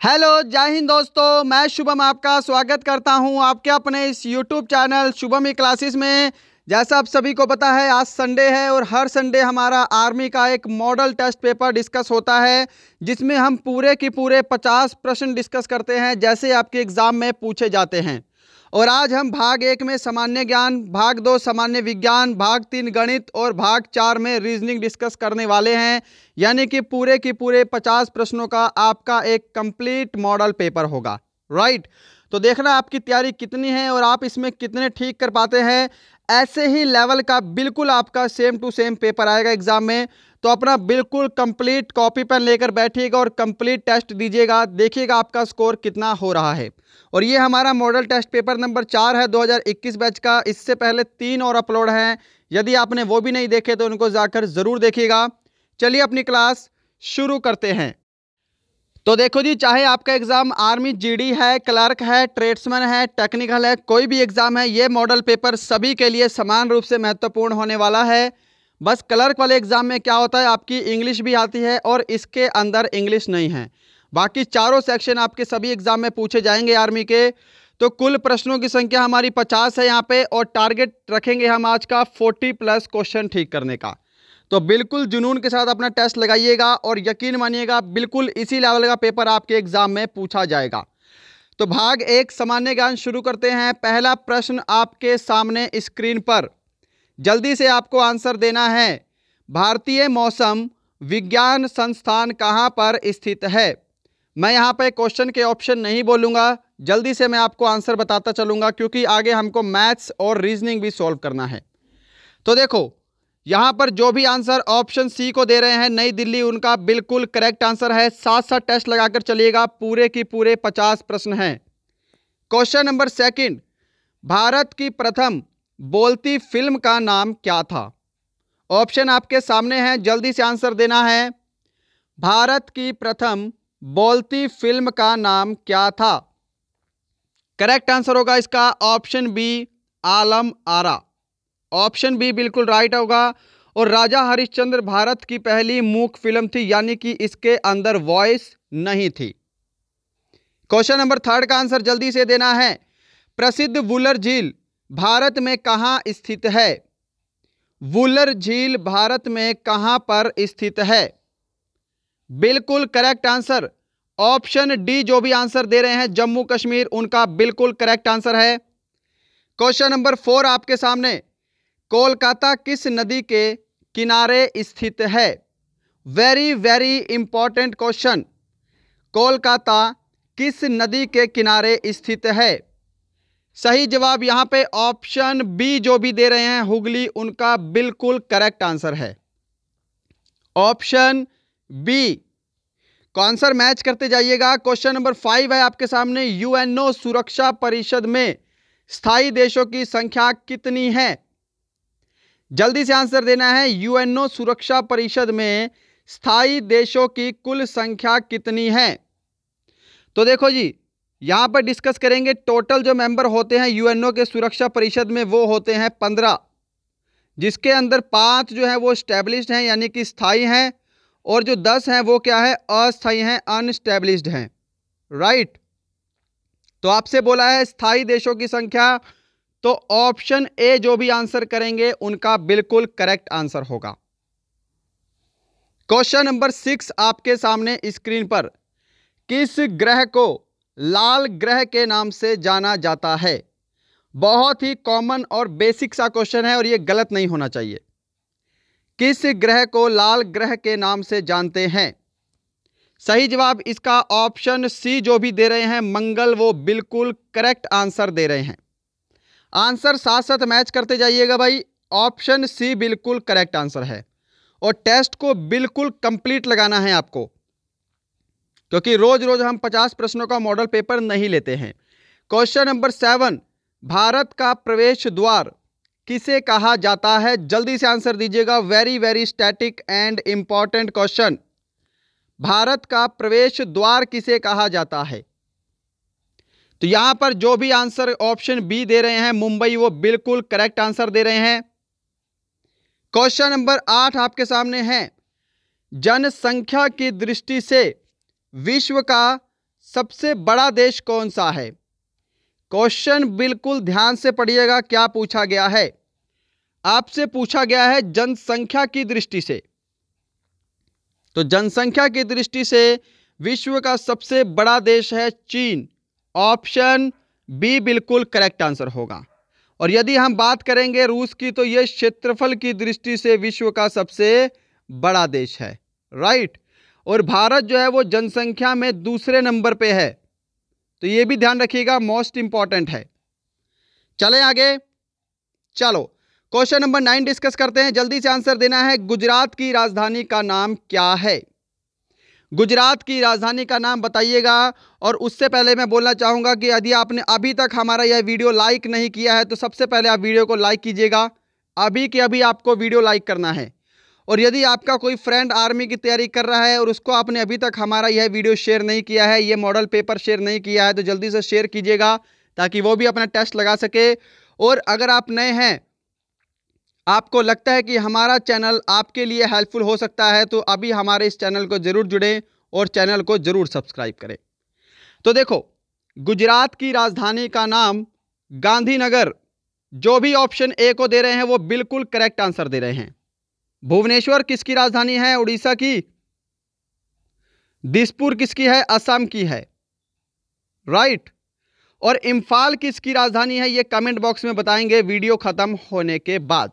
Hello जय हिंद दोस्तों, मैं शुभम आपका स्वागत करता हूं आपके अपने इस यूट्यूब चैनल शुभम ई क्लासेस में। जैसा आप सभी को पता है, आज संडे है और हर संडे हमारा आर्मी का एक मॉडल टेस्ट पेपर डिस्कस होता है, जिसमें हम पूरे के पूरे 50 प्रश्न डिस्कस करते हैं जैसे आपके एग्जाम में पूछे जाते हैं। और आज हम भाग 1 में सामान्य ज्ञान, भाग 2 सामान्य विज्ञान, भाग 3 गणित और भाग 4 में रीजनिंग डिस्कस करने वाले हैं। यानी कि पूरे के पूरे 50 प्रश्नों का आपका एक कंप्लीट मॉडल पेपर होगा। राइट, तो देखना आपकी तैयारी कितनी है और आप इसमें कितने ठीक कर पाते हैं। ऐसे ही लेवल का बिल्कुल आपका सेम टू सेम पेपर आएगा एग्जाम में, तो अपना बिल्कुल कंप्लीट कॉपी पेन लेकर बैठिएगा और कंप्लीट टेस्ट दीजिएगा। देखिएगा आपका स्कोर कितना हो रहा है। और ये हमारा मॉडल टेस्ट पेपर नंबर 4 है 2021 बैच का। इससे पहले 3 और अपलोड हैं, यदि आपने वो भी नहीं देखे तो उनको जाकर जरूर देखिएगा। चलिए अपनी क्लास शुरू करते हैं। तो देखो जी, चाहे आपका एग्जाम आर्मी जीडी है, क्लर्क है, ट्रेड्समैन है, टेक्निकल है, कोई भी एग्जाम है, ये मॉडल पेपर सभी के लिए समान रूप से महत्वपूर्ण होने वाला है। बस क्लर्क वाले एग्जाम में क्या होता है, आपकी इंग्लिश भी आती है और इसके अंदर इंग्लिश नहीं है। बाकी चारों सेक्शन आपके सभी एग्जाम में पूछे जाएंगे आर्मी के। तो कुल प्रश्नों की संख्या हमारी 50 है यहाँ पे, और टारगेट रखेंगे हम आज का 40+ क्वेश्चन ठीक करने का। तो बिल्कुल जुनून के साथ अपना टेस्ट लगाइएगा और यकीन मानिएगा बिल्कुल इसी लेवल का पेपर आपके एग्जाम में पूछा जाएगा। तो भाग 1 सामान्य ज्ञान शुरू करते हैं। पहला प्रश्न आपके सामने स्क्रीन पर, जल्दी से आपको आंसर देना है। भारतीय मौसम विज्ञान संस्थान कहाँ पर स्थित है? मैं यहाँ पे क्वेश्चन के ऑप्शन नहीं बोलूँगा, जल्दी से मैं आपको आंसर बताता चलूँगा, क्योंकि आगे हमको मैथ्स और रीजनिंग भी सॉल्व करना है। तो देखो, यहाँ पर जो भी आंसर ऑप्शन सी को दे रहे हैं नई दिल्ली, उनका बिल्कुल करेक्ट आंसर है। साथ साथ टेस्ट लगाकर चलिएगा, पूरे की पूरे 50 प्रश्न हैं। क्वेश्चन नंबर 2, भारत की प्रथम बोलती फिल्म का नाम क्या था? ऑप्शन आपके सामने है, जल्दी से आंसर देना है। भारत की प्रथम बोलती फिल्म का नाम क्या था? करेक्ट आंसर होगा इसका option B, Alam Ara. Option B बिल्कुल राइट होगा। और राजा हरिश्चंद्र भारत की पहली मूक फिल्म थी, यानी कि इसके अंदर वॉइस नहीं थी। क्वेश्चन नंबर 3 का आंसर जल्दी से देना है। प्रसिद्ध वुलर झील भारत में कहां स्थित है? वुलर झील भारत में कहां पर स्थित है? बिल्कुल करेक्ट आंसर ऑप्शन डी, जो भी आंसर दे रहे हैं जम्मू कश्मीर, उनका बिल्कुल करेक्ट आंसर है। क्वेश्चन नंबर 4 आपके सामने, कोलकाता किस नदी के किनारे स्थित है? Very very important question. Kolkata किस नदी के किनारे स्थित है? सही जवाब यहाँ पे ऑप्शन बी, जो भी दे रहे हैं हुगली, उनका बिल्कुल करेक्ट आंसर है ऑप्शन बी। को आंसर मैच करते जाइएगा। क्वेश्चन नंबर 5 है आपके सामने, यूएनओ सुरक्षा परिषद में स्थायी देशों की संख्या कितनी है? जल्दी से आंसर देना है। यूएनओ सुरक्षा परिषद में स्थायी देशों की कुल संख्या कितनी है? तो देखो जी, यहां पर डिस्कस करेंगे टोटल जो मेंबर होते हैं यूएनओ के सुरक्षा परिषद में, वो होते हैं 15, जिसके अंदर 5 जो है वो स्टैब्लिश्ड हैं यानी कि स्थायी हैं, और जो 10 हैं वो क्या है, अस्थायी हैं, अनस्टैब्लिश्ड हैं। राइट, तो आपसे बोला है स्थायी देशों की संख्या, तो ऑप्शन ए जो भी आंसर करेंगे उनका बिल्कुल करेक्ट आंसर होगा। क्वेश्चन नंबर 6 आपके सामने स्क्रीन पर, किस ग्रह को लाल ग्रह के नाम से जाना जाता है? बहुत ही कॉमन और बेसिक सा क्वेश्चन है और यह गलत नहीं होना चाहिए। किस ग्रह को लाल ग्रह के नाम से जानते हैं? सही जवाब इसका ऑप्शन सी, जो भी दे रहे हैं मंगल, वो बिल्कुल करेक्ट आंसर दे रहे हैं। आंसर साथ साथ मैच करते जाइएगा भाई। ऑप्शन सी बिल्कुल करेक्ट आंसर है। और टेस्ट को बिल्कुल कंप्लीट लगाना है आपको, क्योंकि रोज रोज हम 50 प्रश्नों का मॉडल पेपर नहीं लेते हैं। क्वेश्चन नंबर 7, भारत का प्रवेश द्वार किसे कहा जाता है? जल्दी से आंसर दीजिएगा। Very very static and important question. Bharat का प्रवेश द्वार किसे कहा जाता है? तो यहां पर जो भी आंसर ऑप्शन बी दे रहे हैं मुंबई, वो बिल्कुल करेक्ट आंसर दे रहे हैं। क्वेश्चन नंबर 8 आपके सामने है, जनसंख्या की दृष्टि से विश्व का सबसे बड़ा देश कौन सा है? क्वेश्चन बिल्कुल ध्यान से पढ़िएगा। क्या पूछा गया है? आपसे पूछा गया है जनसंख्या की दृष्टि से। तो जनसंख्या की दृष्टि से विश्व का सबसे बड़ा देश है चीन। ऑप्शन बी बिल्कुल करेक्ट आंसर होगा। और यदि हम बात करेंगे रूस की, तो यह क्षेत्रफल की दृष्टि से विश्व का सबसे बड़ा देश है, राइट। और भारत जो है वो जनसंख्या में दूसरे नंबर पे है, तो यह भी ध्यान रखिएगा, मोस्ट इंपॉर्टेंट है। चलें आगे। चलो क्वेश्चन नंबर 9 डिस्कस करते हैं। जल्दी से आंसर देना है। गुजरात की राजधानी का नाम क्या है? गुजरात की राजधानी का नाम बताइएगा। और उससे पहले मैं बोलना चाहूंगा कि यदि आपने अभी तक हमारा यह वीडियो लाइक नहीं किया है तो सबसे पहले आप वीडियो को लाइक कीजिएगा। अभी के अभी आपको वीडियो लाइक करना है। और यदि आपका कोई फ्रेंड आर्मी की तैयारी कर रहा है और उसको आपने अभी तक हमारा यह वीडियो शेयर नहीं किया है, ये मॉडल पेपर शेयर नहीं किया है, तो जल्दी से शेयर कीजिएगा ताकि वो भी अपना टेस्ट लगा सके। और अगर आप नए हैं, आपको लगता है कि हमारा चैनल आपके लिए हेल्पफुल हो सकता है, तो अभी हमारे इस चैनल को जरूर जुड़ें और चैनल को जरूर सब्सक्राइब करें। तो देखो, गुजरात की राजधानी का नाम गांधीनगर। जो भी ऑप्शन ए को दे रहे हैं वो बिल्कुल करेक्ट आंसर दे रहे हैं। भुवनेश्वर किसकी राजधानी है? उड़ीसा की। दिसपुर किसकी है? असम की है, राइट। और इंफाल किसकी राजधानी है? ये कमेंट बॉक्स में बताएंगे वीडियो खत्म होने के बाद।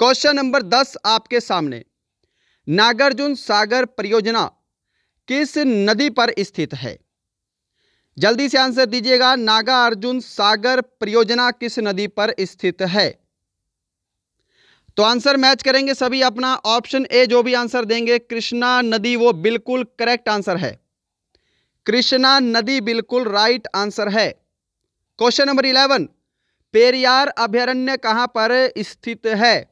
क्वेश्चन नंबर 10 आपके सामने। नागार्जुन सागर परियोजना किस नदी पर स्थित है? जल्दी से आंसर दीजिएगा। नागार्जुन सागर परियोजना किस नदी पर स्थित है? तो आंसर मैच करेंगे सभी अपना। ऑप्शन ए जो भी आंसर देंगे, कृष्णा नदी, वो बिल्कुल करेक्ट आंसर है। कृष्णा नदी बिल्कुल राइट आंसर है। क्वेश्चन नंबर 11, पेरियार अभयारण्य कहां पर स्थित है?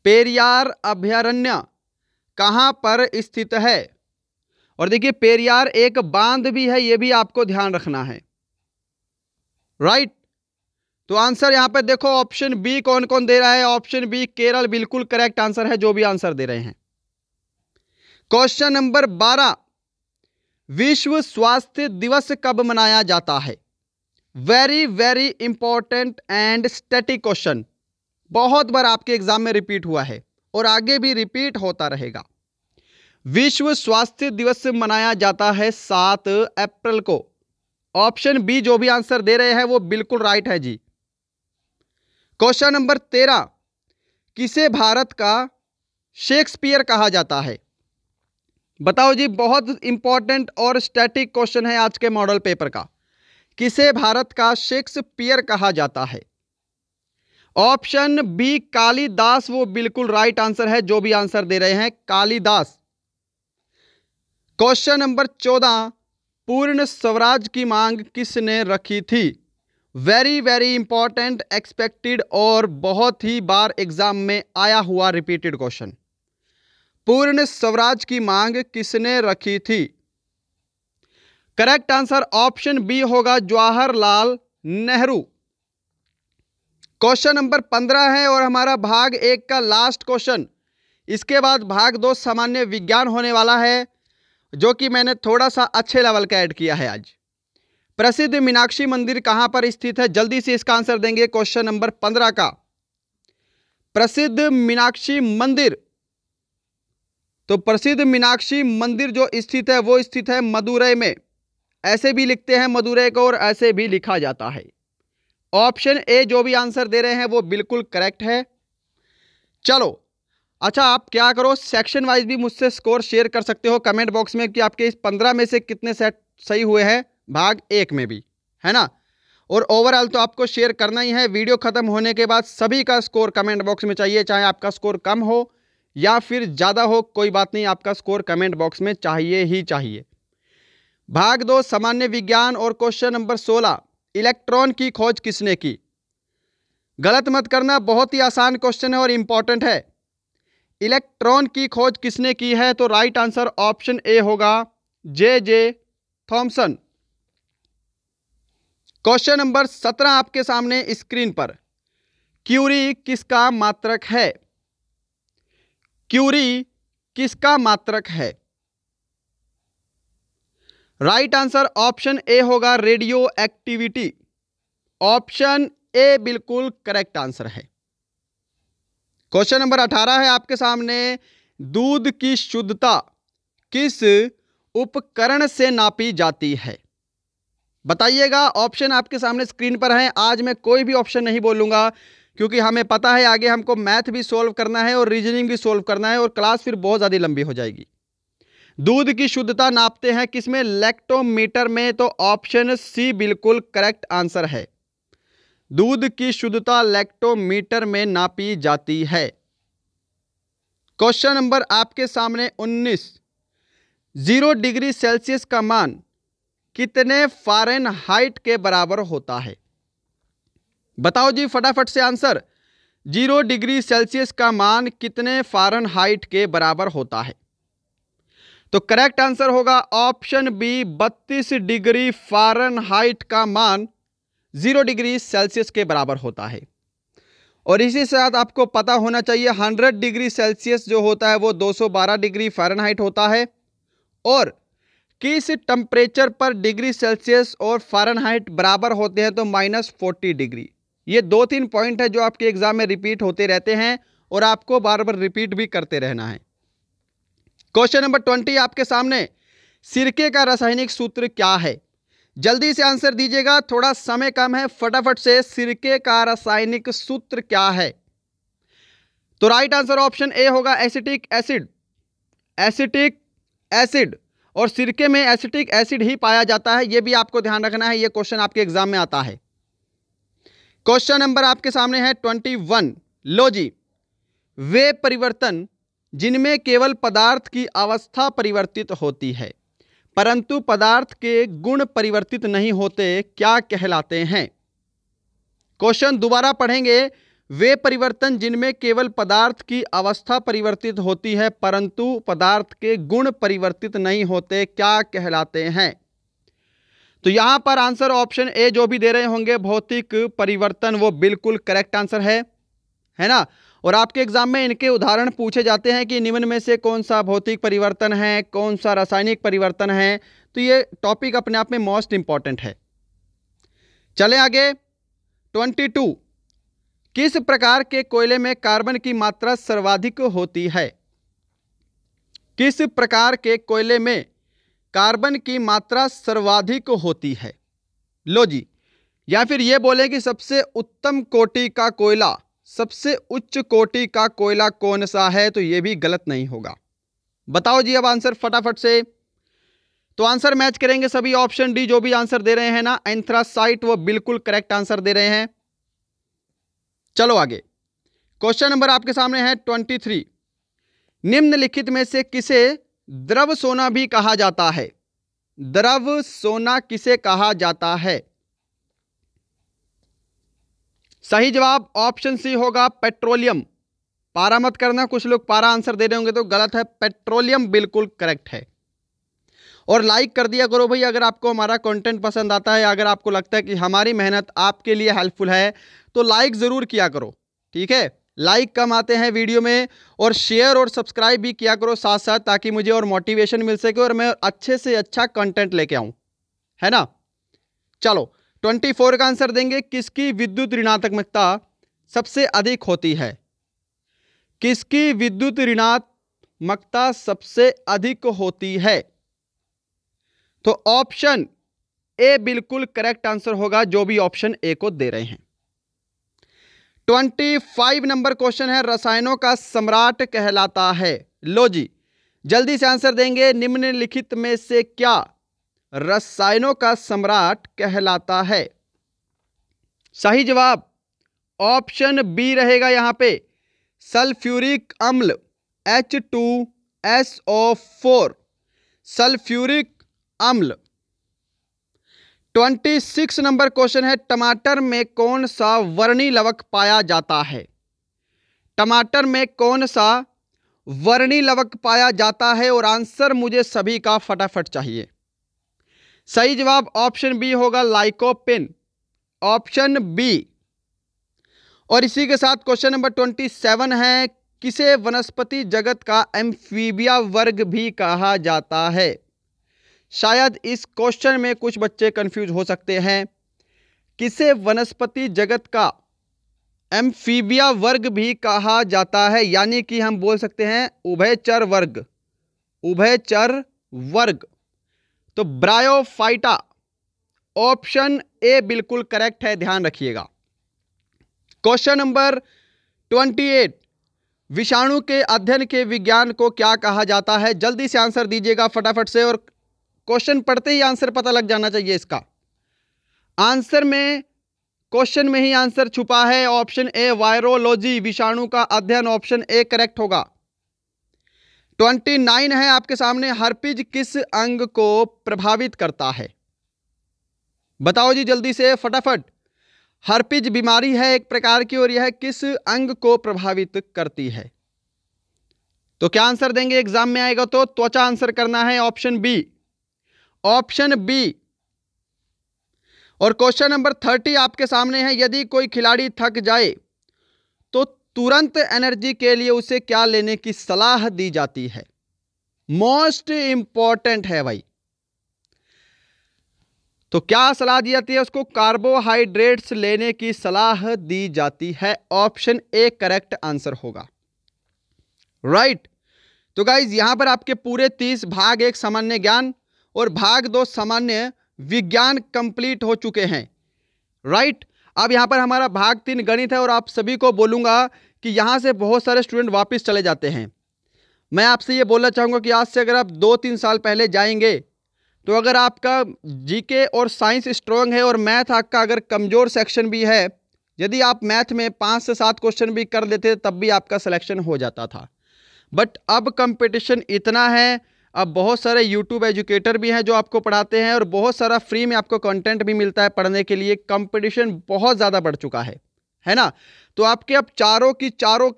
पेरियार अभयारण्य कहां पर स्थित है? और देखिए, पेरियार एक बांध भी है, यह भी आपको ध्यान रखना है, राइट। तो आंसर यहां पर देखो, ऑप्शन बी कौन कौन दे रहा है? ऑप्शन बी केरल बिल्कुल करेक्ट आंसर है, जो भी आंसर दे रहे हैं। क्वेश्चन नंबर 12, विश्व स्वास्थ्य दिवस कब मनाया जाता है? Very very important and static question, बहुत बार आपके एग्जाम में रिपीट हुआ है और आगे भी रिपीट होता रहेगा। विश्व स्वास्थ्य दिवस मनाया जाता है 7 अप्रैल को। ऑप्शन बी जो भी आंसर दे रहे हैं वो बिल्कुल राइट है जी। क्वेश्चन नंबर 13, किसे भारत का शेक्सपियर कहा जाता है? बताओ जी, बहुत इंपॉर्टेंट और स्टैटिक क्वेश्चन है आज के मॉडल पेपर का। किसे भारत का शेक्सपियर कहा जाता है? ऑप्शन बी कालिदास, वो बिल्कुल राइट आंसर है, जो भी आंसर दे रहे हैं कालिदास। क्वेश्चन नंबर 14, पूर्ण स्वराज की मांग किसने रखी थी? वेरी वेरी इंपॉर्टेंट, एक्सपेक्टेड और बहुत ही बार एग्जाम में आया हुआ रिपीटेड क्वेश्चन। पूर्ण स्वराज की मांग किसने रखी थी? करेक्ट आंसर ऑप्शन बी होगा, जवाहरलाल नेहरू। क्वेश्चन नंबर 15 है और हमारा भाग 1 का लास्ट क्वेश्चन। इसके बाद भाग 2 सामान्य विज्ञान होने वाला है, जो कि मैंने थोड़ा सा अच्छे लेवल का ऐड किया है आज। प्रसिद्ध मीनाक्षी मंदिर कहां पर स्थित है? जल्दी से इसका आंसर देंगे क्वेश्चन नंबर 15 का। प्रसिद्ध मीनाक्षी मंदिर, तो प्रसिद्ध मीनाक्षी मंदिर जो स्थित है वो स्थित है मदुरई में। ऐसे भी लिखते हैं मदुरई को और ऐसे भी लिखा जाता है। ऑप्शन ए जो भी आंसर दे रहे हैं वो बिल्कुल करेक्ट है। चलो अच्छा, आप क्या करो, सेक्शन वाइज भी मुझसे स्कोर शेयर कर सकते हो कमेंट बॉक्स में कि आपके इस 15 में से कितने सेट सही हुए हैं, भाग 1 में भी, है ना। और ओवरऑल तो आपको शेयर करना ही है। वीडियो खत्म होने के बाद सभी का स्कोर कमेंट बॉक्स में चाहिए, चाहे आपका स्कोर कम हो या फिर ज़्यादा हो, कोई बात नहीं, आपका स्कोर कमेंट बॉक्स में चाहिए ही चाहिए। भाग 2 सामान्य विज्ञान और क्वेश्चन नंबर 16, इलेक्ट्रॉन की खोज किसने की? गलत मत करना, बहुत ही आसान क्वेश्चन है और इंपॉर्टेंट है। इलेक्ट्रॉन की खोज किसने की है? तो राइट आंसर ऑप्शन ए होगा, जे थॉमसन। क्वेश्चन नंबर 17 आपके सामने स्क्रीन पर। क्यूरी किसका मात्रक है? क्यूरी किसका मात्रक है? राइट आंसर ऑप्शन ए होगा रेडियो एक्टिविटी। ऑप्शन ए बिल्कुल करेक्ट आंसर है। क्वेश्चन नंबर 18 है आपके सामने, दूध की शुद्धता किस उपकरण से नापी जाती है? बताइएगा। ऑप्शन आपके सामने स्क्रीन पर है। आज मैं कोई भी ऑप्शन नहीं बोलूंगा क्योंकि हमें पता है आगे हमको मैथ भी सॉल्व करना है और रीजनिंग भी सॉल्व करना है और क्लास फिर बहुत ज़्यादा लंबी हो जाएगी। दूध की शुद्धता नापते हैं किसमें? लैक्टोमीटर में। तो ऑप्शन सी बिल्कुल करेक्ट आंसर है। दूध की शुद्धता लैक्टोमीटर में नापी जाती है। क्वेश्चन नंबर आपके सामने 19, 0 डिग्री सेल्सियस का मान कितने फ़ारेनहाइट के बराबर होता है? बताओ जी फटाफट से आंसर। 0 डिग्री सेल्सियस का मान कितने फ़ारेनहाइट के बराबर होता है? तो करेक्ट आंसर होगा ऑप्शन बी, 32 डिग्री फ़ारेनहाइट का मान 0 डिग्री सेल्सियस के बराबर होता है। और इसी साथ आपको पता होना चाहिए 100 डिग्री सेल्सियस जो होता है वो 212 डिग्री फ़ारेनहाइट होता है। और किस टेम्परेचर पर डिग्री सेल्सियस और फ़ारेनहाइट बराबर होते हैं? तो -40 डिग्री। ये 2-3 पॉइंट है जो आपके एग्जाम में रिपीट होते रहते हैं और आपको बार बार रिपीट भी करते रहना है। क्वेश्चन नंबर 20 आपके सामने, सिरके का रासायनिक सूत्र क्या है? जल्दी से आंसर दीजिएगा, थोड़ा समय कम है, फटाफट से। सिरके का रासायनिक सूत्र क्या है? तो राइट आंसर ऑप्शन ए होगा एसिटिक एसिड। Acetic acid. और सिरके में एसिटिक एसिड ही पाया जाता है, यह भी आपको ध्यान रखना है, यह क्वेश्चन आपके एग्जाम में आता है। क्वेश्चन नंबर आपके सामने है 21। लो जी, वे परिवर्तन जिनमें केवल पदार्थ की अवस्था परिवर्तित होती है परंतु पदार्थ के गुण परिवर्तित नहीं होते, क्या कहलाते हैं? क्वेश्चन दोबारा पढ़ेंगे। वे परिवर्तन जिनमें केवल पदार्थ की अवस्था परिवर्तित होती है परंतु पदार्थ के गुण परिवर्तित नहीं होते, क्या कहलाते हैं? तो यहां पर आंसर ऑप्शन ए जो भी दे रहे होंगे, भौतिक परिवर्तन, वो बिल्कुल करेक्ट आंसर है ना। और आपके एग्जाम में इनके उदाहरण पूछे जाते हैं कि निम्न में से कौन सा भौतिक परिवर्तन है, कौन सा रासायनिक परिवर्तन है। तो ये टॉपिक अपने आप में मोस्ट इंपॉर्टेंट है। चले आगे। 22, किस प्रकार के कोयले में कार्बन की मात्रा सर्वाधिक होती है? किस प्रकार के कोयले में कार्बन की मात्रा सर्वाधिक होती है? लो जी, या फिर ये बोले कि सबसे उत्तम कोटि का कोयला, सबसे उच्च कोटि का कोयला कौन सा है? तो यह भी गलत नहीं होगा। बताओ जी अब आंसर फटाफट से। तो आंसर मैच करेंगे सभी। ऑप्शन डी जो भी आंसर दे रहे हैं ना, एंथ्रासाइट, वो बिल्कुल करेक्ट आंसर दे रहे हैं। चलो आगे। क्वेश्चन नंबर आपके सामने है 23। निम्नलिखित में से किसे द्रव सोना भी कहा जाता है? द्रव सोना किसे कहा जाता है? सही जवाब ऑप्शन सी होगा पेट्रोलियम। पारा मत करना, कुछ लोग पारा आंसर दे रहे होंगे तो गलत है। पेट्रोलियम बिल्कुल करेक्ट है। और लाइक कर दिया करो भाई अगर आपको हमारा कंटेंट पसंद आता है, अगर आपको लगता है कि हमारी मेहनत आपके लिए हेल्पफुल है तो लाइक ज़रूर किया करो, ठीक है। लाइक कम आते हैं वीडियो में, और शेयर और सब्सक्राइब भी किया करो साथ साथ, ताकि मुझे और मोटिवेशन मिल सके और मैं अच्छे से अच्छा कंटेंट लेके आऊँ, है ना। चलो 24 का आंसर देंगे। किसकी विद्युत ऋणात्मकता सबसे अधिक होती है? किसकी विद्युत ऋणात्मकता सबसे अधिक होती है? तो ऑप्शन ए बिल्कुल करेक्ट आंसर होगा, जो भी ऑप्शन ए को दे रहे हैं। 25 नंबर क्वेश्चन है, रसायनों का सम्राट कहलाता है। लो जी, जल्दी से आंसर देंगे। निम्नलिखित में से क्या रसायनों का सम्राट कहलाता है? सही जवाब ऑप्शन बी रहेगा यहां पे, सल्फ्यूरिक अम्ल, H2SO4, सल्फ्यूरिक अम्ल। 26 नंबर क्वेश्चन है, टमाटर में कौन सा वर्णी लवक पाया जाता है? टमाटर में कौन सा वर्णी लवक पाया जाता है? और आंसर मुझे सभी का फटाफट चाहिए। सही जवाब ऑप्शन बी होगा, लाइकोपिन, ऑप्शन बी। और इसी के साथ क्वेश्चन नंबर 27 है, किसे वनस्पति जगत का एम्फीबिया वर्ग भी कहा जाता है? शायद इस क्वेश्चन में कुछ बच्चे कंफ्यूज हो सकते हैं। किसे वनस्पति जगत का एम्फीबिया वर्ग भी कहा जाता है, यानी कि हम बोल सकते हैं उभयचर वर्ग, उभयचर वर्ग। तो ब्रायोफाइटा, ऑप्शन ए बिल्कुल करेक्ट है, ध्यान रखिएगा। क्वेश्चन नंबर 28, विषाणु के अध्ययन के विज्ञान को क्या कहा जाता है? जल्दी से आंसर दीजिएगा फटाफट से, और क्वेश्चन पढ़ते ही आंसर पता लग जाना चाहिए इसका। आंसर में, क्वेश्चन में ही आंसर छुपा है। ऑप्शन ए वायरोलॉजी, विषाणु का अध्ययन, ऑप्शन ए करेक्ट होगा। 29 है आपके सामने, हर्पिज किस अंग को प्रभावित करता है? बताओ जी जल्दी से फटाफट। हर्पिज बीमारी है एक प्रकार की, और यह किस अंग को प्रभावित करती है? तो क्या आंसर देंगे? एग्जाम में आएगा तो त्वचा आंसर करना है, ऑप्शन बी, ऑप्शन बी। और क्वेश्चन नंबर 30 आपके सामने है, यदि कोई खिलाड़ी थक जाए तो तुरंत एनर्जी के लिए उसे क्या लेने की सलाह दी जाती है? मोस्ट इंपॉर्टेंट है भाई। तो क्या सलाह दी जाती है? उसको कार्बोहाइड्रेट्स लेने की सलाह दी जाती है, ऑप्शन ए करेक्ट आंसर होगा। राइट। तो गाइज यहां पर आपके पूरे 30 भाग 1 सामान्य ज्ञान और भाग 2 सामान्य विज्ञान कंप्लीट हो चुके हैं। राइट। अब यहां पर हमारा भाग 3 गणित है, और आप सभी को बोलूंगा कि यहां से बहुत सारे स्टूडेंट वापस चले जाते हैं। मैं आपसे ये बोलना चाहूंगा कि आज से अगर आप 2-3 साल पहले जाएंगे तो अगर आपका जीके और साइंस स्ट्रांग है और मैथ आपका अगर कमज़ोर सेक्शन भी है, यदि आप मैथ में 5 से 7 क्वेश्चन भी कर लेते तब भी आपका सिलेक्शन हो जाता था। बट अब कंपटीशन इतना है, अब बहुत सारे यूट्यूब एजुकेटर भी हैं जो आपको पढ़ाते हैं, और बहुत सारा फ्री में आपको कंटेंट भी मिलता है पढ़ने के लिए। कंपटीशन बहुत ज़्यादा बढ़ चुका है ना? तो आपके अब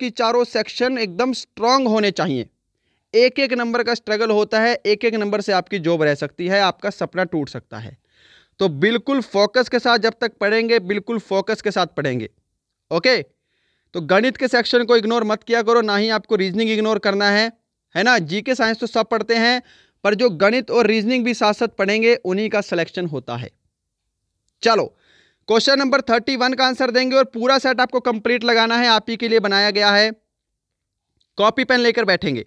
चारों सेक्शन एकदम स्ट्रांग होने चाहिए। एक एक नंबर का स्ट्रगल होता है, एक एक नंबर से आपकी जॉब रह सकती है, आपका सपना टूट सकता है। तो बिल्कुल फोकस के साथ जब तक पढ़ेंगे, बिल्कुल फोकस के साथ पढ़ेंगे। ओके। तो गणित के सेक्शन को इग्नोर मत किया करो, ना ही आपको रीजनिंग इग्नोर करना है ना? जीके साइंस तो सब पढ़ते हैं, पर जो गणित और रीजनिंग भी साथ साथ पढ़ेंगे उन्हीं का सिलेक्शन होता है। चलो क्वेश्चन नंबर 31 का आंसर देंगे, और पूरा सेट आपको कंप्लीट लगाना है, आप ही के लिए बनाया गया है। कॉपी पेन लेकर बैठेंगे।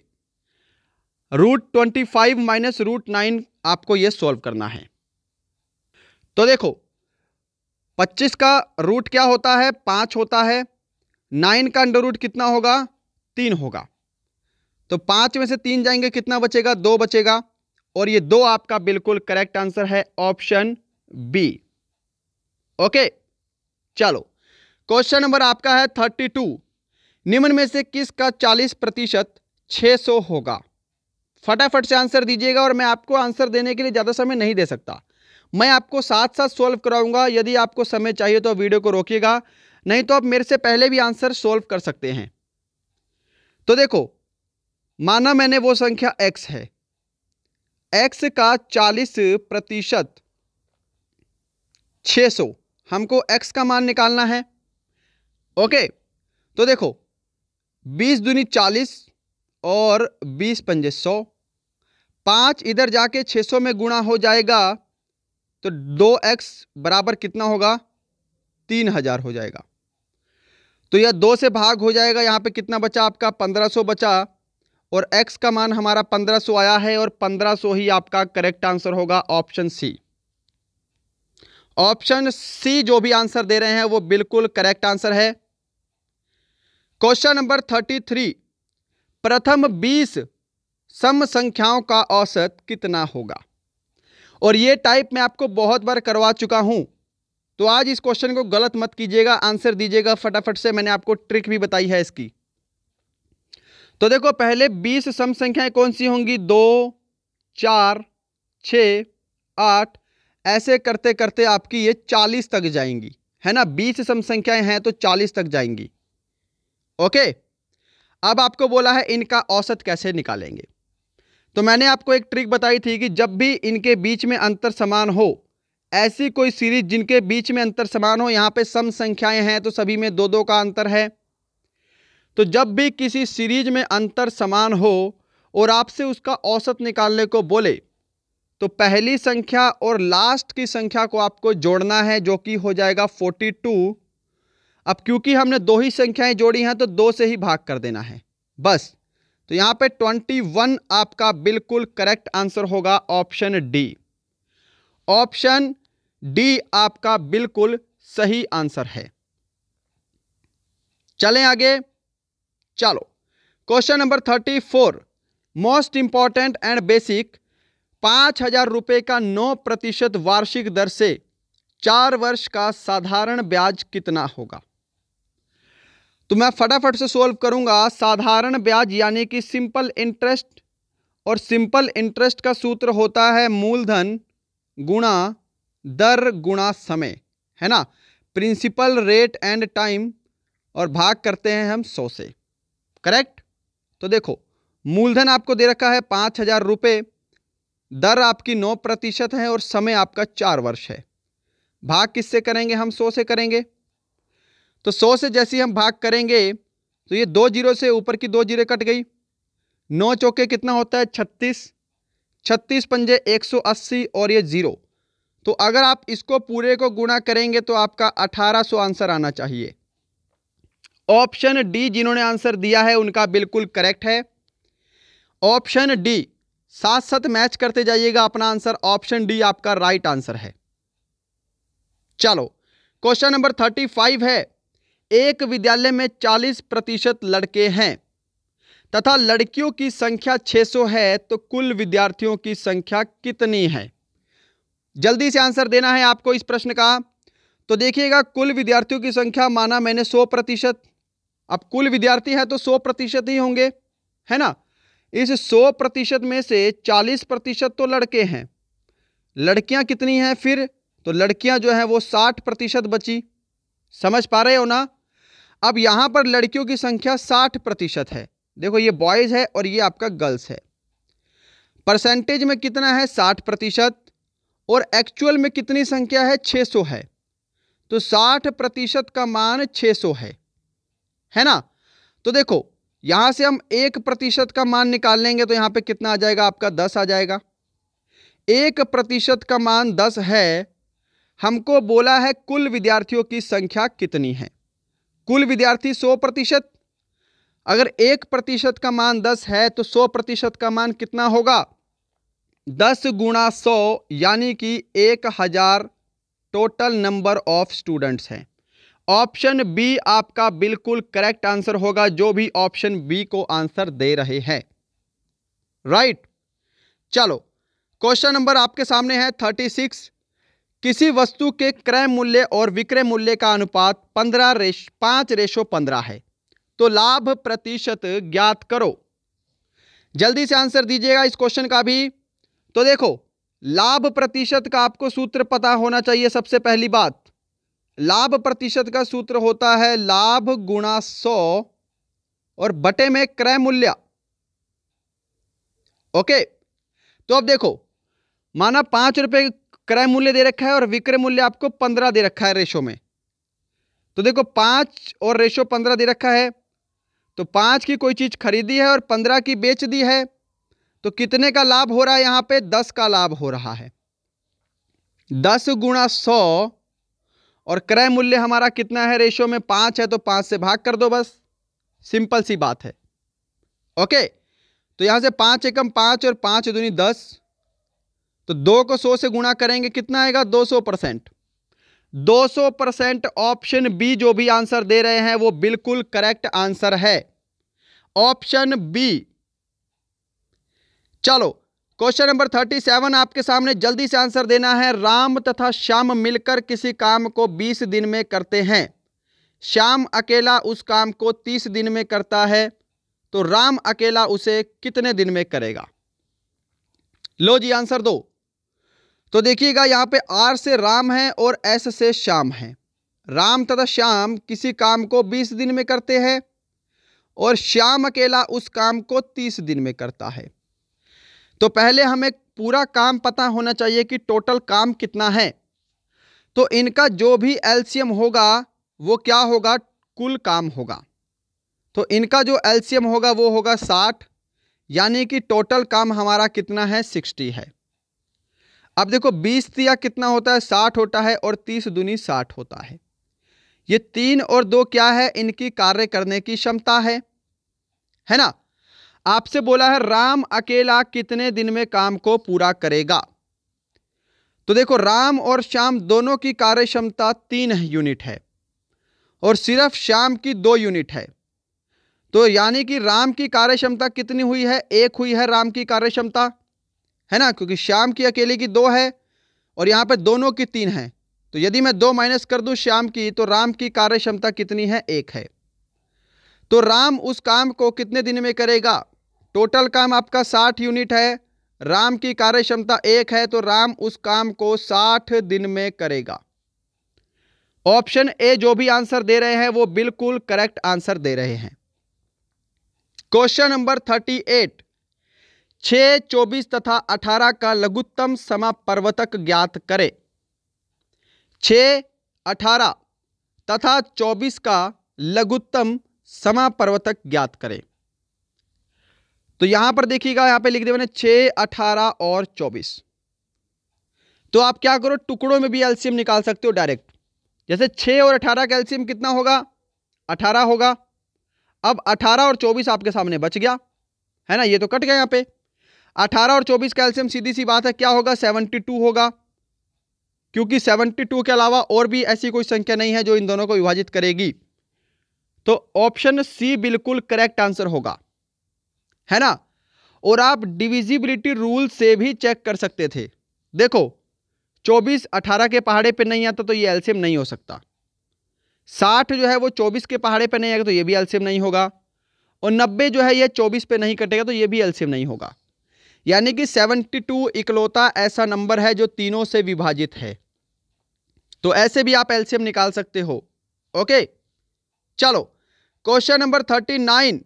√25 माइनस √9 आपको यह सॉल्व करना है। तो देखो 25 का रूट क्या होता है? 5 होता है। 9 का अंडर रूट कितना होगा? 3 होगा। तो 5 में से 3 जाएंगे, कितना बचेगा? 2 बचेगा, और ये 2 आपका बिल्कुल करेक्ट आंसर है, ऑप्शन बी। ओके। चलो क्वेश्चन नंबर आपका है 32, निम्न में से किसका 40% 600 होगा? फटाफट से आंसर दीजिएगा, और मैं आपको आंसर देने के लिए ज़्यादा समय नहीं दे सकता, मैं आपको साथ साथ सॉल्व कराऊंगा। यदि आपको समय चाहिए तो वीडियो को रोकिएगा, नहीं तो आप मेरे से पहले भी आंसर सॉल्व कर सकते हैं। तो देखो, माना मैंने वो संख्या x है, x का 40% 600, हमको x का मान निकालना है। ओके। तो देखो 20 दूनी 40 और 20 पंजे 100, 5 इधर जाके 600 में गुणा हो जाएगा, तो 2x बराबर कितना होगा? 3000 हो जाएगा। तो यह 2 से भाग हो जाएगा, यहाँ पे कितना बचा आपका? 1500 बचा, और x का मान हमारा 1500 आया है, और 1500 ही आपका करेक्ट आंसर होगा, ऑप्शन सी। ऑप्शन सी जो भी आंसर दे रहे हैं वो बिल्कुल करेक्ट आंसर है। क्वेश्चन नंबर 33, प्रथम 20 सम संख्याओं का औसत कितना होगा? और ये टाइप मैं आपको बहुत बार करवा चुका हूं, तो आज इस क्वेश्चन को गलत मत कीजिएगा, आंसर दीजिएगा फटाफट से। मैंने आपको ट्रिक भी बताई है इसकी। तो देखो पहले 20 सम संख्याएं कौन सी होंगी? 2, 4, 6, 8, ऐसे करते करते आपकी ये 40 तक जाएंगी, है ना? 20 सम संख्याएं हैं तो 40 तक जाएंगी। ओके। अब आपको बोला है इनका औसत कैसे निकालेंगे। तो मैंने आपको एक ट्रिक बताई थी कि जब भी इनके बीच में अंतर समान हो, ऐसी कोई सीरीज जिनके बीच में अंतर समान हो, यहां पे सम संख्याएं हैं तो सभी में 2-2 का अंतर है, तो जब भी किसी सीरीज में अंतर समान हो और आपसे उसका औसत निकालने को बोले, तो पहली संख्या और लास्ट की संख्या को आपको जोड़ना है, जो कि हो जाएगा 42। अब क्योंकि हमने दो ही संख्याएं जोड़ी हैं तो 2 से ही भाग कर देना है बस। तो यहां पे 21 आपका बिल्कुल करेक्ट आंसर होगा, ऑप्शन डी। ऑप्शन डी आपका बिल्कुल सही आंसर है। चलें आगे। चलो, question number 34, most important and basic. 5,000 रुपए का 9% वार्षिक दर से 4 वर्ष का साधारण ब्याज कितना होगा? तो मैं फटाफट से सोल्व करूंगा। साधारण ब्याज यानी कि सिंपल इंटरेस्ट, और सिंपल इंटरेस्ट का सूत्र होता है मूलधन गुणा दर गुणा समय, है ना, प्रिंसिपल रेट एंड टाइम, और भाग करते हैं हम 100 से। करेक्ट। तो देखो, मूलधन आपको दे रखा है 5,000 रुपये, दर आपकी 9% है और समय आपका 4 वर्ष है। भाग किससे करेंगे हम? 100 से करेंगे। तो 100 से जैसे ही हम भाग करेंगे तो ये 2 जीरो से ऊपर की 2 जीरो कट गई। 9 चौके कितना होता है? 36। 36 पंजे 180 और ये 0। तो अगर आप इसको पूरे को गुणा करेंगे तो आपका 1800 आंसर आना चाहिए। ऑप्शन डी जिन्होंने आंसर दिया है उनका बिल्कुल करेक्ट है। ऑप्शन डी, साथ साथ मैच करते जाइएगा अपना आंसर। ऑप्शन डी आपका राइट आंसर है। चलो, क्वेश्चन नंबर 35 है। एक विद्यालय में 40% लड़के हैं तथा लड़कियों की संख्या 600 है, तो कुल विद्यार्थियों की संख्या कितनी है? जल्दी से आंसर देना है आपको इस प्रश्न का। तो देखिएगा, कुल विद्यार्थियों की संख्या माना मैंने 100%। अब कुल विद्यार्थी है तो 100% ही होंगे, है ना। इस 100% में से 40% तो लड़के हैं। लड़कियां कितनी हैं फिर? तो लड़कियां जो हैं वो 60% बची। समझ पा रहे हो ना। अब यहां पर लड़कियों की संख्या 60% है। देखो, ये बॉयज है और ये आपका गर्ल्स है। परसेंटेज में कितना है? 60%। और एक्चुअल में कितनी संख्या है? 600 है। तो 60% का मान 600 है ना। तो देखो, यहां से हम 1% का मान निकाल लेंगे तो यहां पे कितना आ जाएगा? आपका 10 आ जाएगा। 1% का मान 10 है। हमको बोला है कुल विद्यार्थियों की संख्या कितनी है। कुल विद्यार्थी 100%। अगर 1% का मान 10 है तो 100% का मान कितना होगा? 10 गुणा 100 यानी कि 1000 टोटल नंबर ऑफ स्टूडेंट्स हैं। ऑप्शन बी आपका बिल्कुल करेक्ट आंसर होगा, जो भी ऑप्शन बी को आंसर दे रहे हैं। राइट। चलो, क्वेश्चन नंबर आपके सामने है 36। किसी वस्तु के क्रय मूल्य और विक्रय मूल्य का अनुपात 5:15 है, तो लाभ प्रतिशत ज्ञात करो। जल्दी से आंसर दीजिएगा इस क्वेश्चन का भी। तो देखो, लाभ प्रतिशत का आपको सूत्र पता होना चाहिए। सबसे पहली बात, लाभ प्रतिशत का सूत्र होता है लाभ गुणा 100 और बटे में क्रय मूल्य। ओके। तो अब देखो, माना 5 रुपए क्रय मूल्य दे रखा है और विक्रय मूल्य आपको 15 दे रखा है रेशो में। तो देखो, 5 और रेशो 15 दे रखा है, तो 5 की कोई चीज खरीदी है और 15 की बेच दी है, तो कितने का लाभ हो रहा है? यहां पे 10 का लाभ हो रहा है। 10 गुणा 100 और क्रय मूल्य हमारा कितना है? रेशो में 5 है, तो 5 से भाग कर दो, बस सिंपल सी बात है। ओके। तो यहां से 5 एकम 5 और 5 दूनी 10, तो 2 को 100 से गुणा करेंगे, कितना आएगा? 200%। 200% ऑप्शन बी जो भी आंसर दे रहे हैं वो बिल्कुल करेक्ट आंसर है, ऑप्शन बी। चलो, क्वेश्चन नंबर 37 आपके सामने। जल्दी से आंसर देना है। राम तथा श्याम मिलकर किसी काम को 20 दिन में करते हैं। श्याम अकेला उस काम को 30 दिन में करता है, तो राम अकेला उसे कितने दिन में करेगा? लो जी, आंसर दो। तो देखिएगा, यहां पे आर से राम है और एस से श्याम है। राम तथा श्याम किसी काम को 20 दिन में करते हैं और श्याम अकेला उस काम को 30 दिन में करता है। तो पहले हमें पूरा काम पता होना चाहिए कि टोटल काम कितना है। तो इनका जो भी एलसीएम होगा वो क्या होगा? कुल काम होगा। तो इनका जो एलसीएम होगा वो होगा 60, यानी कि टोटल काम हमारा कितना है? 60 है। अब देखो 20 तिया कितना होता है, 60 होता है, और 30 दूनी 60 होता है। ये 3 और 2 क्या है, इनकी कार्य करने की क्षमता है ना। आपसे बोला है राम अकेला कितने दिन में काम को पूरा करेगा। तो देखो राम और श्याम दोनों की कार्य क्षमता 3 यूनिट है और सिर्फ श्याम की 2 यूनिट है। तो यानी कि राम की कार्य क्षमता कितनी हुई है, 1 हुई है राम की कार्य क्षमता, है ना, क्योंकि श्याम की अकेले की 2 है और यहां पे दोनों की 3 है। तो यदि मैं 2 माइनस कर दूं श्याम की, तो राम की कार्य क्षमता कितनी है, 1 है। तो राम उस काम को कितने दिन में करेगा, टोटल काम आपका 60 यूनिट है, राम की कार्य क्षमता 1 है, तो राम उस काम को 60 दिन में करेगा। ऑप्शन ए जो भी आंसर दे रहे हैं वो बिल्कुल करेक्ट आंसर दे रहे हैं। क्वेश्चन नंबर 38, 6, 24 तथा 18 का लघुत्तम समापवर्तक ज्ञात करें। 6, 18 तथा 24 का लघुत्तम समापवर्तक ज्ञात करें। तो यहां पर देखिएगा, यहां पे लिख दिया मैंने 6, 18 और 24। तो आप क्या करो, टुकड़ों में भी एलसीएम निकाल सकते हो डायरेक्ट। जैसे 6 और 18 का एलसीएम कितना होगा, 18 होगा। अब 18 और 24 आपके सामने बच गया, है ना, ये तो कट गया। यहां पे 18 और 24 का एलसीएम सीधी सी बात है क्या होगा, 72 होगा, क्योंकि 72 के अलावा और भी ऐसी कोई संख्या नहीं है जो इन दोनों को विभाजित करेगी। तो ऑप्शन सी बिल्कुल करेक्ट आंसर होगा, है ना। और आप डिविजिबिलिटी रूल से भी चेक कर सकते थे। देखो 24 18 के पहाड़े पे नहीं आता तो ये एलसीएम नहीं हो सकता, 60 जो है वो 24 के पहाड़े पे नहीं आएगा तो ये भी एलसीएम नहीं होगा, और 90 जो है ये 24 पे नहीं कटेगा तो ये भी एलसीएम नहीं होगा। यानी कि 72 इकलौता ऐसा नंबर है जो तीनों से विभाजित है। तो ऐसे भी आप एलसीएम निकाल सकते हो। ओके, चलो क्वेश्चन नंबर 39,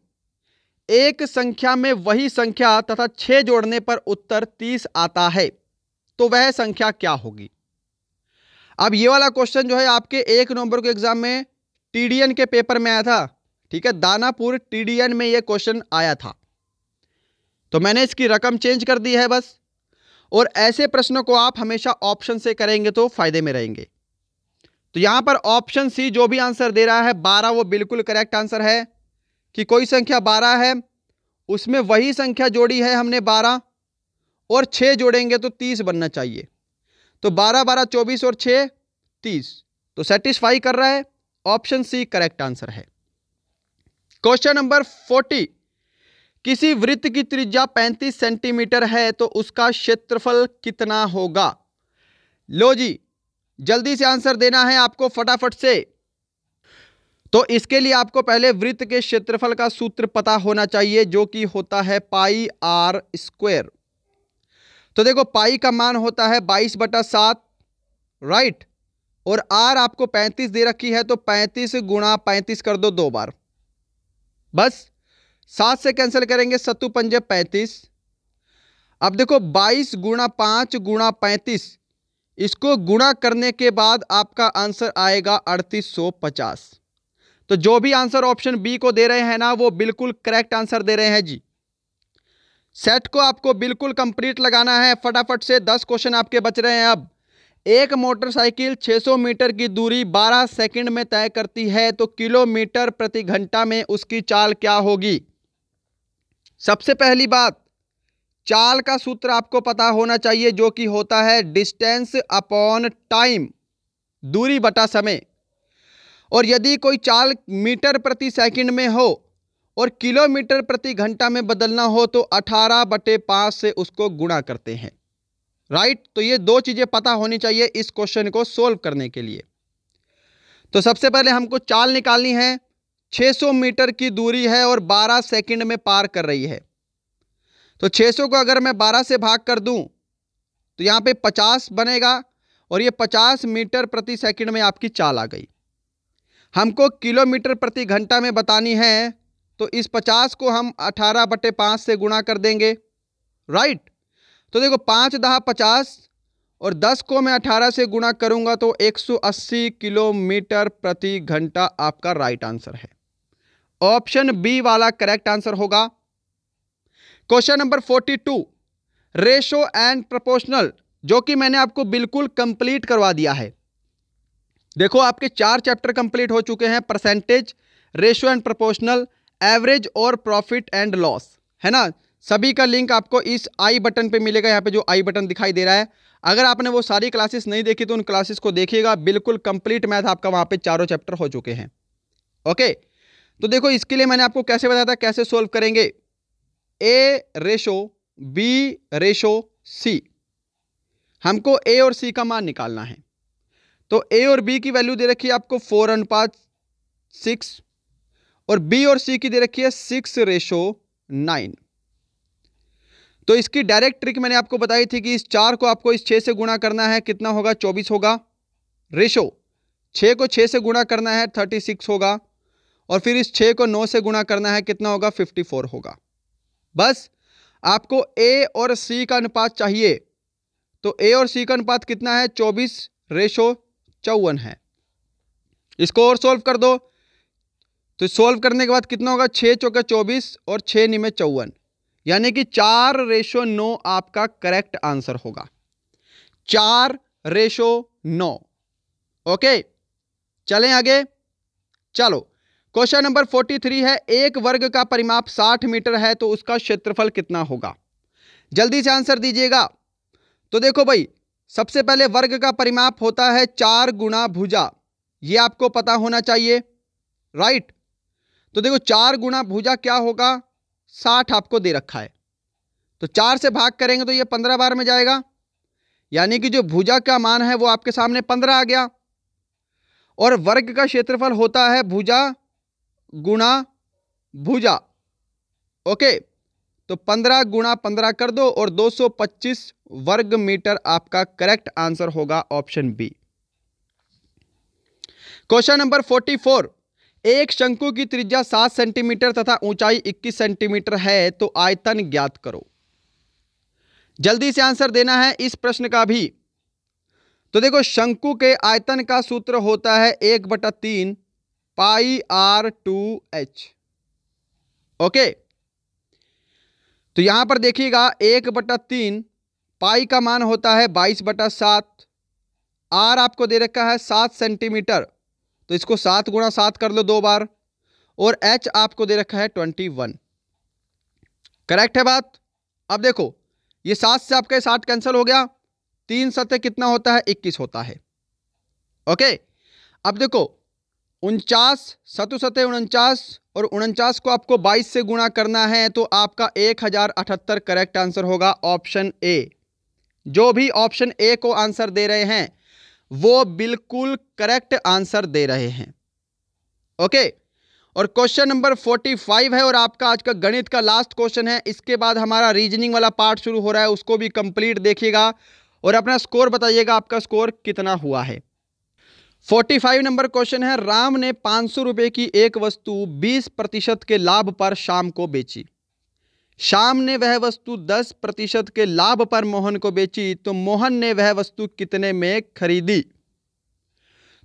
एक संख्या में वही संख्या तथा 6 जोड़ने पर उत्तर 30 आता है, तो वह संख्या क्या होगी। अब ये वाला क्वेश्चन जो है आपके 1 नवंबर के एग्जाम में टीडीएन के पेपर में आया था, ठीक है, दानापुर टीडीएन में ये क्वेश्चन आया था। तो मैंने इसकी रकम चेंज कर दी है बस। और ऐसे प्रश्नों को आप हमेशा ऑप्शन से करेंगे तो फायदे में रहेंगे। तो यहां पर ऑप्शन सी जो भी आंसर दे रहा है 12, वो बिल्कुल करेक्ट आंसर है कि कोई संख्या 12 है, उसमें वही संख्या जोड़ी है हमने 12, और 6 जोड़ेंगे तो 30 बनना चाहिए। तो 12 12 24 और 6 30, तो सेटिस्फाई कर रहा है। ऑप्शन सी करेक्ट आंसर है। क्वेश्चन नंबर 40, किसी वृत्त की त्रिज्या 35 सेंटीमीटर है तो उसका क्षेत्रफल कितना होगा। लो जी, जल्दी से आंसर देना है आपको फटाफट से। तो इसके लिए आपको पहले वृत्त के क्षेत्रफल का सूत्र पता होना चाहिए, जो कि होता है पाई आर स्क्वायर। तो देखो पाई का मान होता है 22/7, राइट, और आर आपको 35 दे रखी है, तो 35 गुणा 35 कर दो 2 बार, बस 7 से कैंसिल करेंगे, 7 पंजे 35। अब देखो 22 गुणा 5 गुणा 35, इसको गुणा करने के बाद आपका आंसर आएगा 3850। तो जो भी आंसर ऑप्शन बी को दे रहे हैं ना, वो बिल्कुल करेक्ट आंसर दे रहे हैं जी। सेट को आपको बिल्कुल कंप्लीट लगाना है फटाफट से। 10 क्वेश्चन आपके बच रहे हैं। अब एक मोटरसाइकिल 600 मीटर की दूरी 12 सेकंड में तय करती है, तो किलोमीटर प्रति घंटा में उसकी चाल क्या होगी। सबसे पहली बात, चाल का सूत्र आपको पता होना चाहिए, जो कि होता है डिस्टेंस अपॉन टाइम, दूरी बटा समय। और यदि कोई चाल मीटर प्रति सेकंड में हो और किलोमीटर प्रति घंटा में बदलना हो, तो 18/5 से उसको गुणा करते हैं, राइट। तो ये 2 चीजें पता होनी चाहिए इस क्वेश्चन को सोल्व करने के लिए। तो सबसे पहले हमको चाल निकालनी है। 600 मीटर की दूरी है और 12 सेकंड में पार कर रही है। तो 600 को अगर मैं 12 से भाग कर दूं तो यहां पे 50 बनेगा, और ये 50 मीटर प्रति सेकंड में आपकी चाल आ गई। हमको किलोमीटर प्रति घंटा में बतानी है, तो इस 50 को हम 18/5 से गुणा कर देंगे, राइट। तो देखो 5 10 50, और 10 को मैं 18 से गुणा करूंगा तो 180 किलोमीटर प्रति घंटा आपका राइट आंसर है। ऑप्शन बी वाला करेक्ट आंसर होगा। Question number 42, ratio and proportional जो कि मैंने आपको बिल्कुल कंप्लीट करवा दिया है। देखो आपके 4 चैप्टर कंप्लीट हो चुके हैं, percentage, ratio and proportional, average और प्रॉफिट एंड लॉस, है ना। सभी का लिंक आपको इस आई बटन पे मिलेगा, यहाँ पे जो आई बटन दिखाई दे रहा है। अगर आपने वो सारी क्लासेस नहीं देखी तो उन क्लासेस को देखिएगा, बिल्कुल कंप्लीट मैथ आपका वहाँ पे चारों चैप्टर हो चुके हैं। ओके, तो देखो इसके लिए मैंने आपको कैसे बताया था, कैसे सोल्व करेंगे। ए रेशो बी रेशो सी, हमको ए और सी का मान निकालना है। तो ए और बी की वैल्यू दे रखी है आपको 4:6 और बी और सी की दे रखी है 6:9। तो इसकी डायरेक्ट ट्रिक मैंने आपको बताई थी कि इस 4 को आपको इस 6 से गुणा करना है, कितना होगा 24 होगा। रेशो 6 को 6 से गुणा करना है 36 होगा, और फिर इस 6 को 9 से गुणा करना है, कितना होगा 54 होगा। बस आपको ए और सी का अनुपात चाहिए। तो ए और सी का अनुपात कितना है 24:54 है। इसको और सोल्व कर दो, तो सोल्व करने के बाद कितना होगा 6 चौका 24 और 6 निमे 54, यानी कि 4:9 आपका करेक्ट आंसर होगा, 4:9। ओके, चलें आगे। चलो क्वेश्चन नंबर 43 है, एक वर्ग का परिमाप 60 मीटर है तो उसका क्षेत्रफल कितना होगा। जल्दी से आंसर दीजिएगा। तो देखो भाई, सबसे पहले वर्ग का परिमाप होता है 4 गुणा भुजा, ये आपको पता होना चाहिए, राइट। तो देखो 4 गुणा भुजा क्या होगा, 60 आपको दे रखा है, तो 4 से भाग करेंगे तो ये 15 बार में जाएगा, यानी कि जो भुजा का मान है वो आपके सामने 15 आ गया। और वर्ग का क्षेत्रफल होता है भुजा गुणा भुजा। ओके, तो 15 गुणा 15 कर दो और 225 वर्ग मीटर आपका करेक्ट आंसर होगा, ऑप्शन बी। क्वेश्चन नंबर 44, एक शंकु की त्रिज्या 7 सेंटीमीटर तथा ऊंचाई 21 सेंटीमीटर है तो आयतन ज्ञात करो। जल्दी से आंसर देना है इस प्रश्न का भी। तो देखो शंकु के आयतन का सूत्र होता है 1/3 πr2h। ओके, तो यहां पर देखिएगा 1/3 पाई का मान होता है 22/7, आर आपको दे रखा है 7 सेंटीमीटर, तो इसको 7 गुणा 7 कर लो 2 बार, और h आपको दे रखा है 21। करेक्ट है बात। अब देखो ये 7 से आपका 60 कैंसिल हो गया, 3 सतह कितना होता है 21 होता है। ओके, अब देखो 49 सतु सतह 49 और 49 को आपको 22 से गुणा करना है तो आपका 1078 करेक्ट आंसर होगा, ऑप्शन ए। जो भी ऑप्शन ए को आंसर दे रहे हैं वो बिल्कुल करेक्ट आंसर दे रहे हैं। ओके, और क्वेश्चन नंबर 45 है और आपका आज का गणित का लास्ट क्वेश्चन है। इसके बाद हमारा रीजनिंग वाला पार्ट शुरू हो रहा है, उसको भी कंप्लीट देखिएगा और अपना स्कोर बताइएगा, आपका स्कोर कितना हुआ है। 45 नंबर क्वेश्चन है, राम ने 500 रुपए की एक वस्तु 20% के लाभ पर शाम को बेची। शाम ने वह वस्तु 10% के लाभ पर मोहन को बेची, तो मोहन ने वह वस्तु कितने में खरीदी।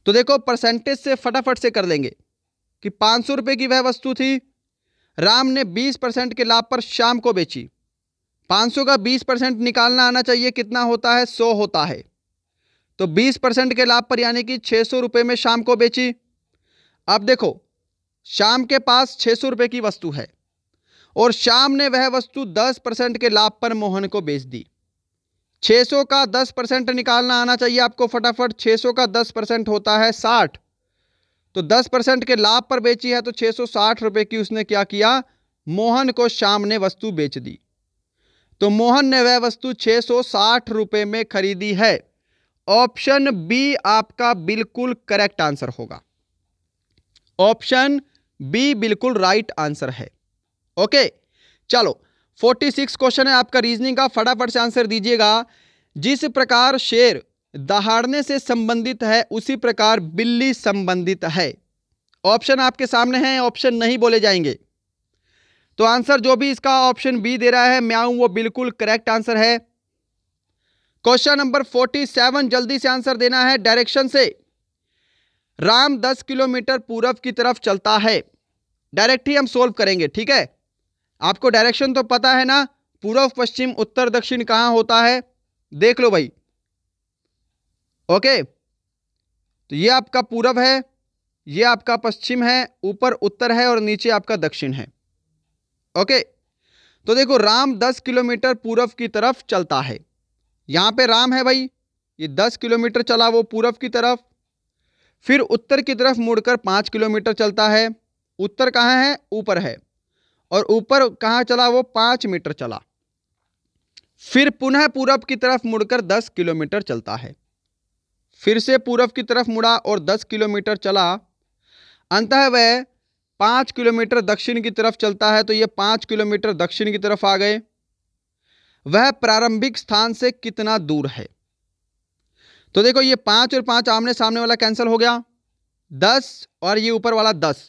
तो देखो परसेंटेज से फटाफट से कर लेंगे कि 500 रुपए की वह वस्तु थी, राम ने 20% के लाभ पर शाम को बेची। 500 का 20% निकालना आना चाहिए, कितना होता है 100 होता है, तो 20% के लाभ पर यानी कि 600 रुपए में शाम को बेची। अब देखो शाम के पास 600 रुपए की वस्तु है और शाम ने वह वस्तु 10% के लाभ पर मोहन को बेच दी। 600 का 10% निकालना आना चाहिए आपको फटाफट। 600 का 10% होता है 60, तो 10% के लाभ पर बेची है तो 660 रुपए की उसने क्या किया, मोहन को शाम ने वस्तु बेच दी। तो मोहन ने वह वस्तु 660 रुपए में खरीदी है। ऑप्शन बी आपका बिल्कुल करेक्ट आंसर होगा, ऑप्शन बी बिल्कुल राइट आंसर है। ओके, चलो 46 क्वेश्चन है आपका रीजनिंग का, फटाफट से आंसर दीजिएगा। जिस प्रकार शेर दहाड़ने से संबंधित है उसी प्रकार बिल्ली संबंधित है। ऑप्शन आपके सामने हैं, ऑप्शन नहीं बोले जाएंगे। तो आंसर जो भी इसका ऑप्शन बी दे रहा है म्याऊं, वो बिल्कुल करेक्ट आंसर है। क्वेश्चन नंबर 47, जल्दी से आंसर देना है डायरेक्शन से। राम 10 किलोमीटर पूरब की तरफ चलता है। डायरेक्ट ही हम सोल्व करेंगे, ठीक है। आपको डायरेक्शन तो पता है ना, पूर्व पश्चिम उत्तर दक्षिण कहाँ होता है, देख लो भाई। ओके, तो ये आपका पूरब है, ये आपका पश्चिम है, ऊपर उत्तर है और नीचे आपका दक्षिण है। ओके, तो देखो राम 10 किलोमीटर पूरब की तरफ चलता है। यहां पे राम है भाई, ये 10 किलोमीटर चला वो पूरब की तरफ, फिर उत्तर की तरफ मुड़कर 5 किलोमीटर चलता है। उत्तर कहाँ है? ऊपर है। और ऊपर कहाँ चला वो? 5 मीटर चला। फिर पुनः पूरब की तरफ मुड़कर 10 किलोमीटर चलता है। फिर से पूरब की तरफ मुड़ा और 10 किलोमीटर चला। अंततः वह 5 किलोमीटर दक्षिण की तरफ चलता है। तो ये 5 किलोमीटर दक्षिण की तरफ आ गए। वह प्रारंभिक स्थान से कितना दूर है? तो देखो ये 5 और 5 आमने सामने वाला कैंसिल हो गया, 10 और ये ऊपर वाला 10,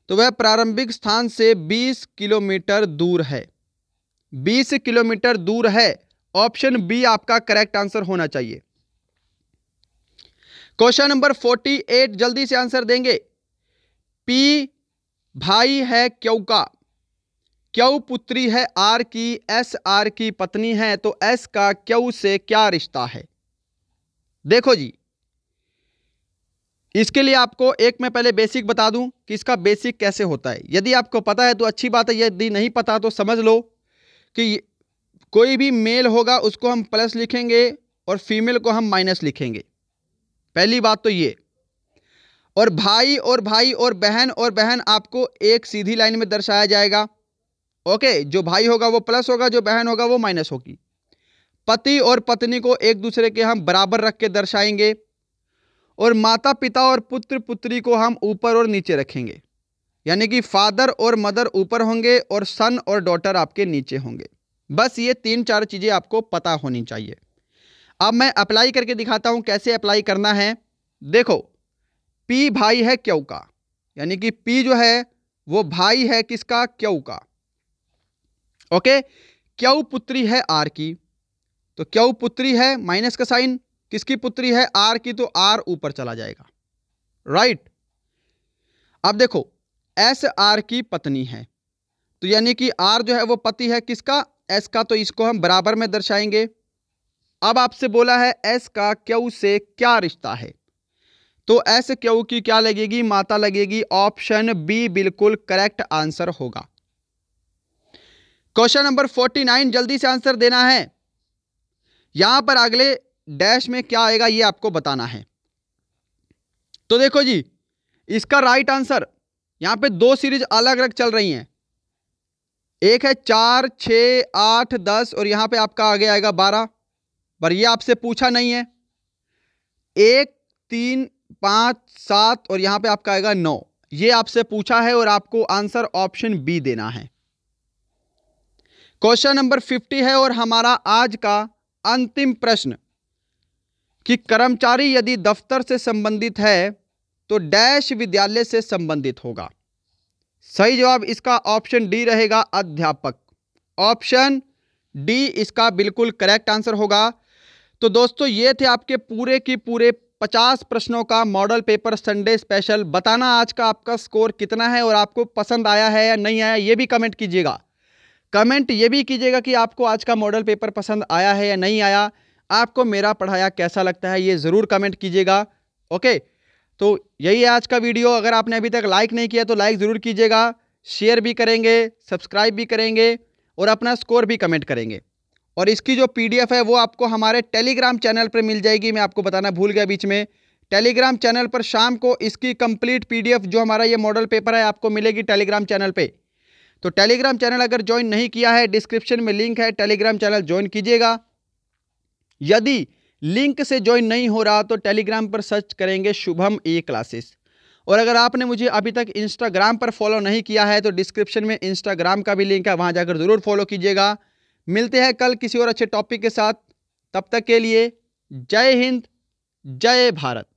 तो वह प्रारंभिक स्थान से 20 किलोमीटर दूर है। 20 किलोमीटर दूर है। ऑप्शन बी आपका करेक्ट आंसर होना चाहिए। क्वेश्चन नंबर 48 जल्दी से आंसर देंगे। पी भाई है क्यू का, क्यू पुत्री है आर की, एस आर की पत्नी है, तो एस का क्यू से क्या रिश्ता है? देखो जी, इसके लिए आपको एक मैं पहले बेसिक बता दूं कि इसका बेसिक कैसे होता है। यदि आपको पता है तो अच्छी बात है, यदि नहीं पता तो समझ लो कि कोई भी मेल होगा उसको हम प्लस लिखेंगे और फीमेल को हम माइनस लिखेंगे। पहली बात तो ये। और भाई और भाई और बहन आपको एक सीधी लाइन में दर्शाया जाएगा। ओके, जो भाई होगा वो प्लस होगा, जो बहन होगा वो माइनस होगी। पति और पत्नी को एक दूसरे के हम बराबर रख के दर्शाएंगे। और माता पिता और पुत्र पुत्री को हम ऊपर और नीचे रखेंगे, यानी कि फादर और मदर ऊपर होंगे और सन और डॉटर आपके नीचे होंगे। बस ये 3-4 चीजें आपको पता होनी चाहिए। अब मैं अप्लाई करके दिखाता हूं कैसे अप्लाई करना है। देखो, पी भाई है क्यू का, यानी कि पी जो है वो भाई है किसका? क्यू का। ओके, क्यू पुत्री है आर की, तो क्यू पुत्री है, माइनस का साइन, किसकी पुत्री है? आर की, तो आर ऊपर चला जाएगा। राइट। अब देखो, एस आर की पत्नी है, तो यानी कि आर जो है वो पति है किसका? एस का, तो इसको हम बराबर में दर्शाएंगे। अब आपसे बोला है एस का क्यू से क्या रिश्ता है, तो एस क्यू की क्या लगेगी? माता लगेगी। ऑप्शन बी बिल्कुल करेक्ट आंसर होगा। क्वेश्चन नंबर 49 जल्दी से आंसर देना है। यहां पर अगले डैश में क्या आएगा ये आपको बताना है। तो देखो जी, इसका राइट आंसर, यहां पे 2 सीरीज अलग अलग चल रही हैं। एक है 4, 6, 8, 10 और यहां पे आपका आगे आएगा 12, पर ये आपसे पूछा नहीं है। 1, 3, 5, 7 और यहां पे आपका आएगा 9, ये आपसे पूछा है और आपको आंसर ऑप्शन बी देना है। क्वेश्चन नंबर 50 है और हमारा आज का अंतिम प्रश्न कि कर्मचारी यदि दफ्तर से संबंधित है तो डैश विद्यालय से संबंधित होगा। सही जवाब इसका ऑप्शन डी रहेगा, अध्यापक। ऑप्शन डी इसका बिल्कुल करेक्ट आंसर होगा। तो दोस्तों ये थे आपके पूरे की पूरे 50 प्रश्नों का मॉडल पेपर संडे स्पेशल। बताना आज का आपका स्कोर कितना है और आपको पसंद आया है या नहीं आया ये भी कमेंट कीजिएगा। कमेंट ये भी कीजिएगा कि आपको आज का मॉडल पेपर पसंद आया है या नहीं आया, आपको मेरा पढ़ाया कैसा लगता है ये ज़रूर कमेंट कीजिएगा। ओके, तो यही है आज का वीडियो। अगर आपने अभी तक लाइक नहीं किया तो लाइक ज़रूर कीजिएगा, शेयर भी करेंगे, सब्सक्राइब भी करेंगे और अपना स्कोर भी कमेंट करेंगे। और इसकी जो PDF है वो आपको हमारे टेलीग्राम चैनल पर मिल जाएगी। मैं आपको बताना भूल गया बीच में, टेलीग्राम चैनल पर शाम को इसकी कंप्लीट PDF जो हमारा ये मॉडल पेपर है आपको मिलेगी टेलीग्राम चैनल पे। तो टेलीग्राम चैनल अगर ज्वाइन नहीं किया है, डिस्क्रिप्शन में लिंक है, टेलीग्राम चैनल ज्वाइन कीजिएगा। यदि लिंक से ज्वाइन नहीं हो रहा तो टेलीग्राम पर सर्च करेंगे शुभम ई क्लासेस। और अगर आपने मुझे अभी तक इंस्टाग्राम पर फॉलो नहीं किया है तो डिस्क्रिप्शन में इंस्टाग्राम का भी लिंक है, वहां जाकर ज़रूर फॉलो कीजिएगा। मिलते हैं कल किसी और अच्छे टॉपिक के साथ, तब तक के लिए जय हिंद, जय भारत।